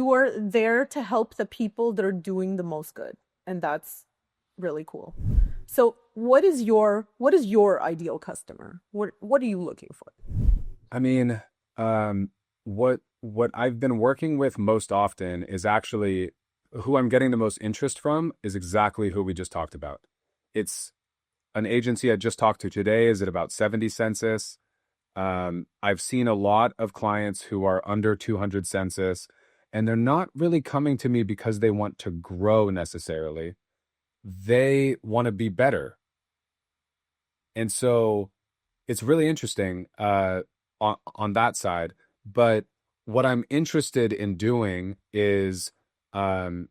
you are there to help the people that are doing the most good. And that's really cool. So what is your ideal customer? What are you looking for? I mean, what I've been working with most often is actually who I'm getting the most interest from is exactly who we just talked about. It's an agency I just talked to today is at about 70 census. I've seen a lot of clients who are under 200 census, and they're not really coming to me because they want to grow necessarily. They want to be better. And so it's really interesting on that side. But what I'm interested in doing is um,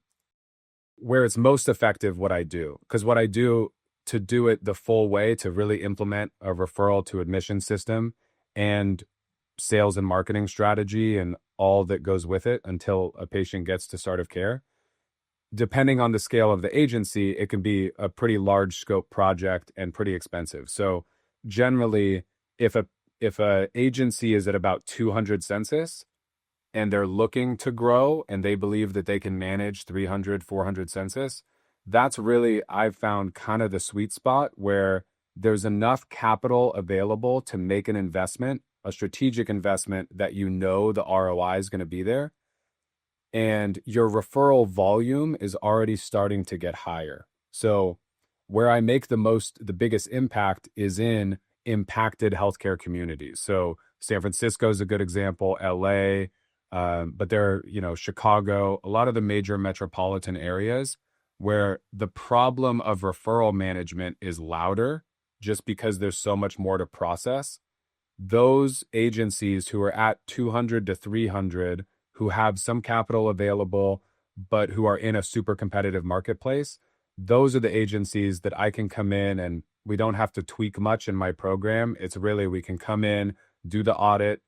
where it's most effective what I do. Because what I do to do it the full way, to really implement a referral to admission system and sales and marketing strategy and all that goes with it until a patient gets to start of care. Depending on the scale of the agency, it can be a pretty large scope project and pretty expensive. So generally, if a agency is at about 200 census and they're looking to grow and they believe that they can manage 300, 400 census, that's really, I've found kind of the sweet spot where there's enough capital available to make an investment, a strategic investment that you know the ROI is going to be there. And your referral volume is already starting to get higher. So where I make the biggest impact is in impacted healthcare communities. So San Francisco is a good example, LA, but there are, Chicago, a lot of the major metropolitan areas where the problem of referral management is louder just because there's so much more to process. Those agencies who are at 200 to 300 who have some capital available, but who are in a super competitive marketplace, those are the agencies that I can come in and we don't have to tweak much in my program. It's really, we can come in, do the audit,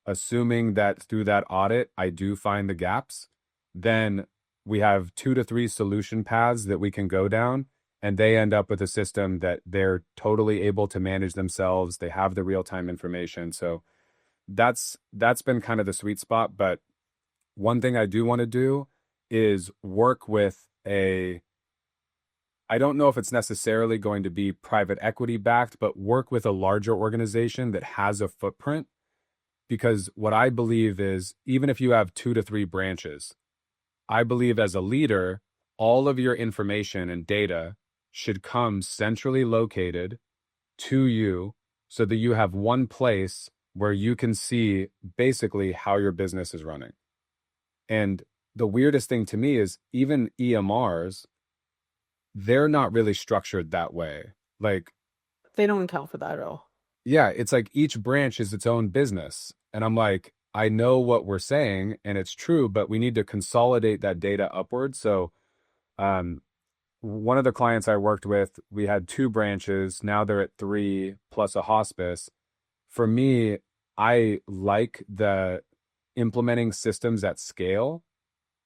assuming that through that audit, I do find the gaps. Then we have 2 to 3 solution paths that we can go down, and they end up with a system that they're totally able to manage themselves. They have the real-time information. So that's been kind of the sweet spot. But one thing I do want to do is work with I don't know if it's necessarily going to be private equity backed, but work with a larger organization that has a footprint. Because what I believe is, even if you have 2 to 3 branches, I believe as a leader, all of your information and data should come centrally located to you so that you have one place where you can see basically how your business is running. And the weirdest thing to me is even EMRs, they're not really structured that way. Like, They don't account for that at all. yeah, it's like each branch is its own business. And I'm like, I know what we're saying and it's true, but we need to consolidate that data upwards. So, one of the clients I worked with, we had 2 branches. Now they're at 3 plus a hospice. For me, I like the implementing systems at scale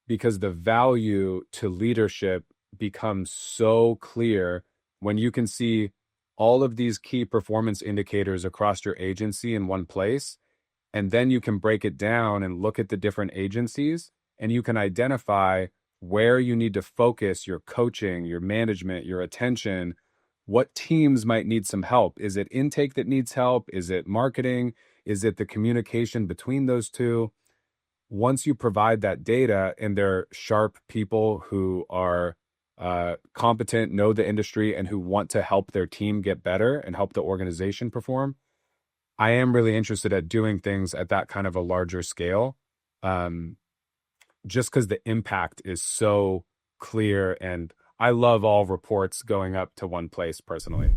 because the value to leadership becomes so clear when you can see all of these key performance indicators across your agency in one place. And then you can break it down and look at the different agencies, and you can identify where you need to focus your coaching, your management, your attention. What teams might need some help? Is it intake that needs help? Is it marketing? Is it the communication between those two? Once you provide that data and they're sharp people who are competent, know the industry, and who want to help their team get better and help the organization perform, I am really interested at doing things at that kind of a larger scale, just because the impact is so clear. And I love all reports going up to one place personally.